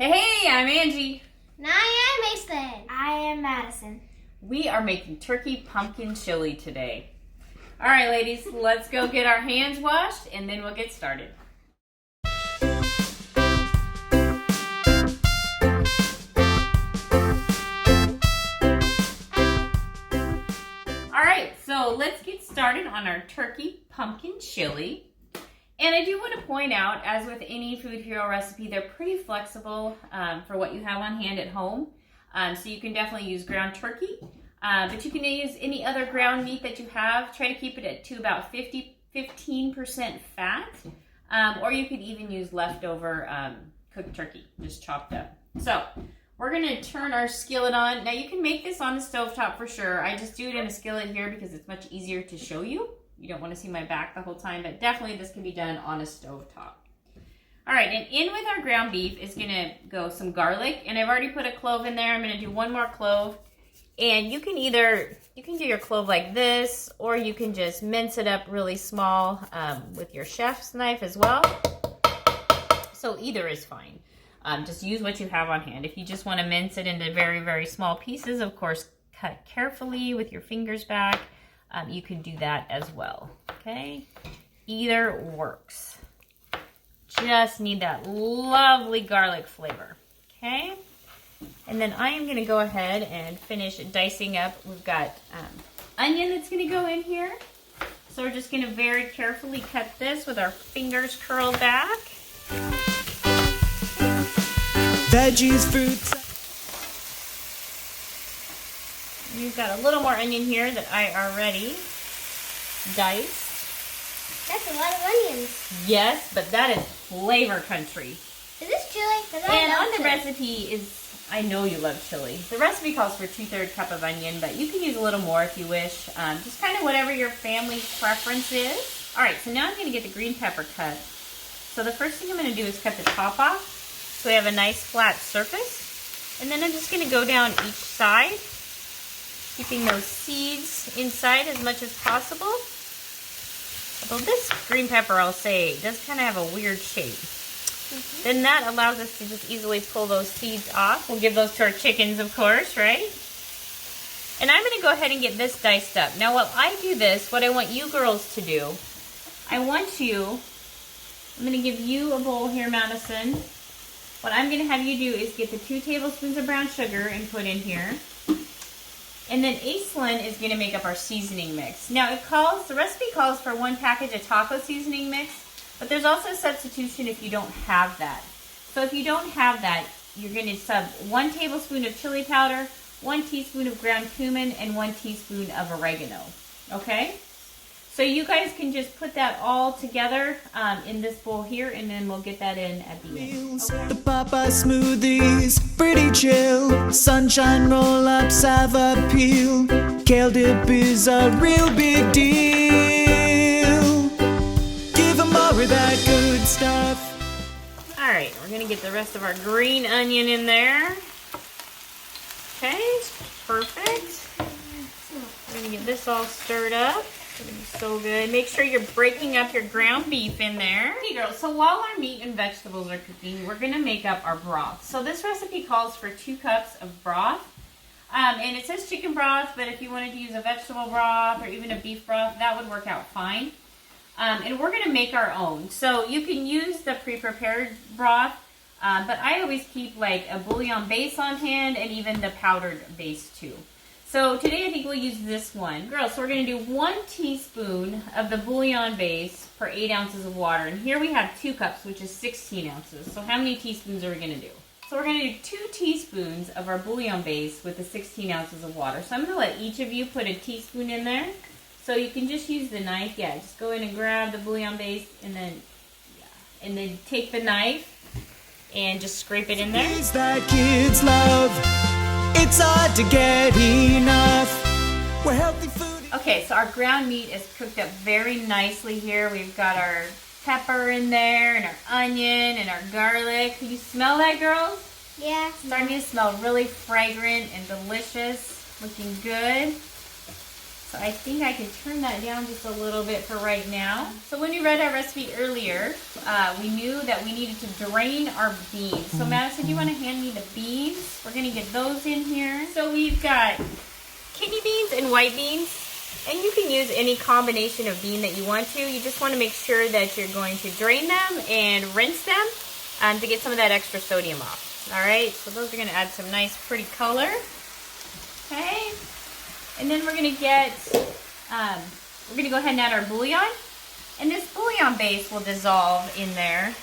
Hey, I'm Angie. And I am Mason. I am Madison. We are making turkey pumpkin chili today. All right, ladies, let's go get our hands washed and then we'll get started. All right, so let's get started on our turkey pumpkin chili. And I do want to point out, as with any Food Hero recipe, they're pretty flexible for what you have on hand at home. So you can definitely use ground turkey, but you can use any other ground meat that you have. Try to keep it to about 15% fat, or you could even use leftover cooked turkey, just chopped up. So we're going to turn our skillet on. Now you can make this on the stovetop for sure. I just do it in a skillet here because it's much easier to show you. You don't want to see my back the whole time, but definitely this can be done on a stovetop. All right, and in with our ground beef is going to go some garlic, and I've already put a clove in there. I'm going to do one more clove, and you can do your clove like this, or you can just mince it up really small with your chef's knife as well. So either is fine. Just use what you have on hand. If you just want to mince it into very, very small pieces, of course, cut carefully with your fingers back. You can do that as well, okay? Either works. Just need that lovely garlic flavor, okay? And then I am going to go ahead and finish dicing up. We've got onion that's going to go in here. So we're just going to very carefully cut this with our fingers curled back. Veggies, fruits. You've got a little more onion here that I already diced. That's a lot of onions. Yes, but that is flavor country. Is this chili? And on the recipe is, I know you love chili. The recipe calls for 2/3 cup of onion, but you can use a little more if you wish. Just kind of whatever your family's preference is. All right, so now I'm going to get the green pepper cut. So the first thing I'm going to do is cut the top off so we have a nice flat surface. And then I'm just going to go down each side, keeping those seeds inside as much as possible. Although this green pepper, I'll say, does kind of have a weird shape. Then that allows us to just easily pull those seeds off. We'll give those to our chickens, of course, right? And I'm going to go ahead and get this diced up. Now, while I do this, what I want you girls to do, I'm going to give you a bowl here, Madison. What I'm going to have you do is get the 2 tablespoons of brown sugar and put in here. And then Aislinn is going to make up our seasoning mix. Now the recipe calls for 1 package of taco seasoning mix, but there's also a substitution if you don't have that. So if you don't have that, you're going to sub 1 tablespoon of chili powder, 1 teaspoon of ground cumin, and 1 teaspoon of oregano. Okay? So you guys can just put that all together in this bowl here, and then we'll get that in at the end. Okay. The Popeye smoothies, pretty chill. Sunshine roll-ups have appeal. Kale dip is a real big deal. Give them more of that good stuff. All right, we're going to get the rest of our green onion in there. Okay, perfect. We're going to get this all stirred up. It's going to be so good. Make sure you're breaking up your ground beef in there. Okay, girls, so while our meat and vegetables are cooking, we're going to make up our broth. So this recipe calls for 2 cups of broth. And it says chicken broth, but if you wanted to use a vegetable broth or even a beef broth, that would work out fine. And we're going to make our own. So you can use the pre-prepared broth, but I always keep like a bouillon base on hand and even the powdered base too. So today I think we'll use this one. Girls, so we're going to do 1 teaspoon of the bouillon base per 8 ounces of water. And here we have 2 cups, which is 16 ounces. So how many teaspoons are we going to do? So we're going to do 2 teaspoons of our bouillon base with the 16 ounces of water. So I'm going to let each of you put a teaspoon in there. So you can just use the knife. Yeah, just go in and grab the bouillon base and then take the knife and just scrape it in there. Things that kids love. It's hard to get enough. We're healthy food. Okay, so our ground meat is cooked up very nicely here. We've got our pepper in there and our onion and our garlic. Can you smell that, girls? Yeah. It's starting to smell really fragrant and delicious. Looking good. So I think I can turn that down just a little bit for right now. So when we read our recipe earlier, we knew that we needed to drain our beans. So Madison, do you want to hand me the beans? We're gonna get those in here. So we've got kidney beans and white beans. And you can use any combination of bean that you want to. You just want to make sure that you're going to drain them and rinse them to get some of that extra sodium off. All right, so those are going to add some nice pretty color. Okay, and then we're going to get, we're going to go ahead and add our bouillon. And this bouillon base will dissolve in there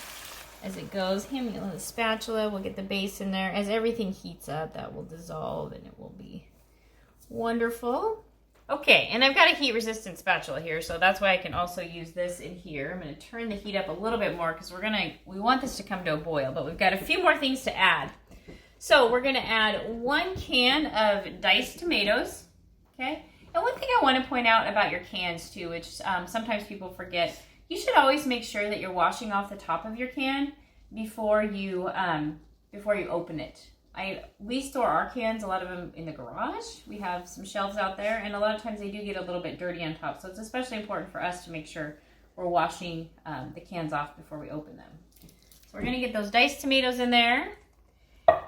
as it goes. Hand me a little spatula, we'll get the base in there. As everything heats up, that will dissolve and it will be wonderful. Okay, and I've got a heat-resistant spatula here, so that's why I can also use this in here. I'm going to turn the heat up a little bit more because we want this to come to a boil, but we've got a few more things to add. So we're going to add 1 can of diced tomatoes, okay? And one thing I want to point out about your cans too, which sometimes people forget, you should always make sure that you're washing off the top of your can before you open it. We store our cans, a lot of them in the garage. We have some shelves out there, and a lot of times they do get a little bit dirty on top. So it's especially important for us to make sure we're washing the cans off before we open them. So we're gonna get those diced tomatoes in there.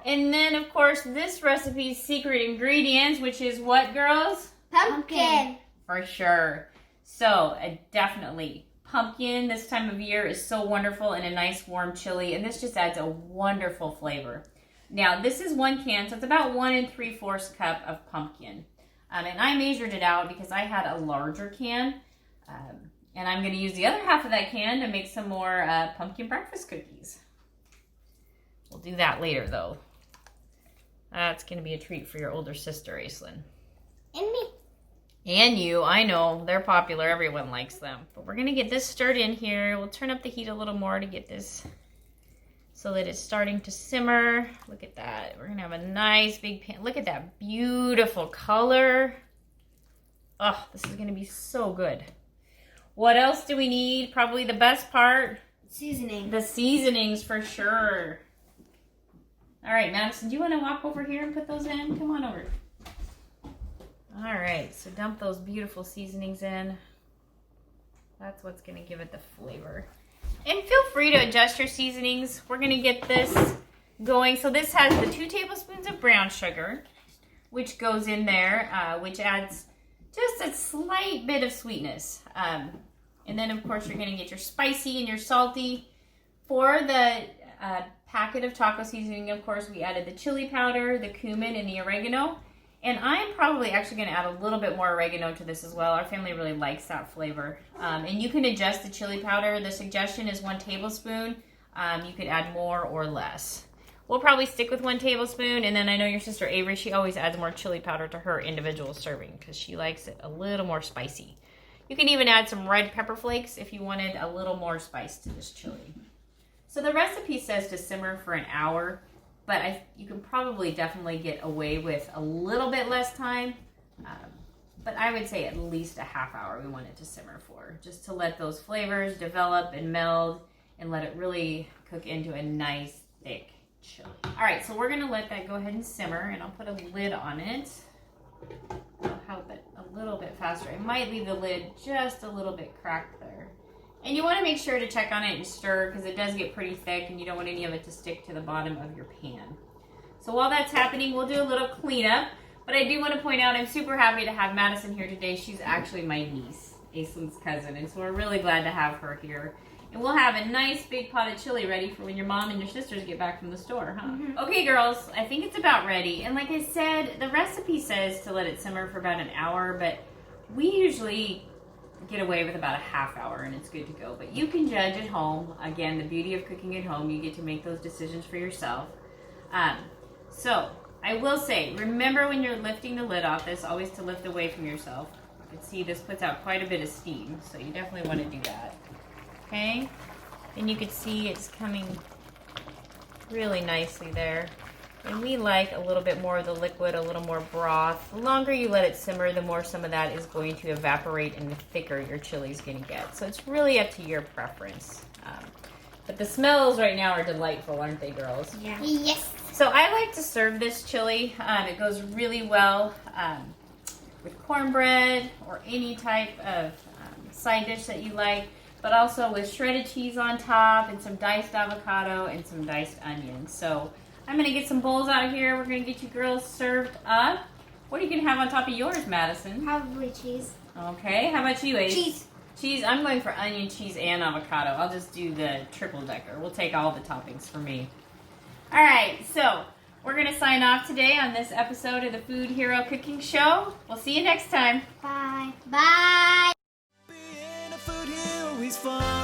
And then, of course, this recipe's secret ingredients, which is what, girls? Pumpkin. For sure. So definitely, pumpkin this time of year is so wonderful in a nice warm chili, and this just adds a wonderful flavor. Now, this is 1 can, so it's about 1 3/4 cup of pumpkin. And I measured it out because I had a larger can. And I'm going to use the other half of that can to make some more pumpkin breakfast cookies. We'll do that later, though. That's going to be a treat for your older sister, Aislinn. And me. And you, I know, they're popular. Everyone likes them. But we're going to get this stirred in here. We'll turn up the heat a little more to get this so that it's starting to simmer. Look at that. We're gonna have a nice big pan. Look at that beautiful color. Oh, this is gonna be so good. What else do we need? Probably the best part. Seasoning. The seasonings for sure. All right, Madison, do you wanna walk over here and put those in? Come on over. All right, so dump those beautiful seasonings in. That's what's gonna give it the flavor. And feel free to adjust your seasonings. We're going to get this going. So this has the 2 tablespoons of brown sugar, which goes in there, which adds just a slight bit of sweetness. And then, of course, you're going to get your spicy and your salty. For the packet of taco seasoning, of course, we added the chili powder, the cumin, and the oregano. And I'm probably actually going to add a little bit more oregano to this as well. Our family really likes that flavor. And you can adjust the chili powder. The suggestion is 1 tablespoon. You could add more or less. We'll probably stick with 1 tablespoon. And then I know your sister Avery, she always adds more chili powder to her individual serving because she likes it a little more spicy. You can even add some red pepper flakes if you wanted a little more spice to this chili. So the recipe says to simmer for an hour. But you can probably definitely get away with a little bit less time. But I would say at least a half hour we want it to simmer for. Just to let those flavors develop and meld and let it really cook into a nice thick chili. All right, so we're going to let that go ahead and simmer. And I'll put a lid on it. I'll help it a little bit faster. I might leave the lid just a little bit cracked there. And you want to make sure to check on it and stir because it does get pretty thick and you don't want any of it to stick to the bottom of your pan. So while that's happening, we'll do a little cleanup. But I do want to point out I'm super happy to have Madison here today. She's actually my niece, Aislinn's cousin. And so we're really glad to have her here. And we'll have a nice big pot of chili ready for when your mom and your sisters get back from the store, huh? Mm-hmm. Okay, girls, I think it's about ready. And like I said, the recipe says to let it simmer for about an hour, but we usually get away with about a half hour and it's good to go. But you can judge at home. Again, the beauty of cooking at home, you get to make those decisions for yourself. So I will say, remember when you're lifting the lid off this, always to lift away from yourself. You can see this puts out quite a bit of steam, so you definitely want to do that. Okay? And you can see it's coming really nicely there. And we like a little bit more of the liquid, a little more broth. The longer you let it simmer, the more some of that is going to evaporate and the thicker your chili is going to get. So it's really up to your preference. But the smells right now are delightful, aren't they, girls? Yeah. Yes. So I like to serve this chili. It goes really well with cornbread or any type of side dish that you like, but also with shredded cheese on top and some diced avocado and some diced onions. So I'm going to get some bowls out here. We're going to get you girls served up. What are you going to have on top of yours, Madison? Probably cheese. Okay, how about you, Ace? Cheese. Cheese, I'm going for onion, cheese, and avocado. I'll just do the triple decker. We'll take all the toppings for me. All right, so we're going to sign off today on this episode of the Food Hero Cooking Show. We'll see you next time. Bye. Bye. Being a food hero is fun.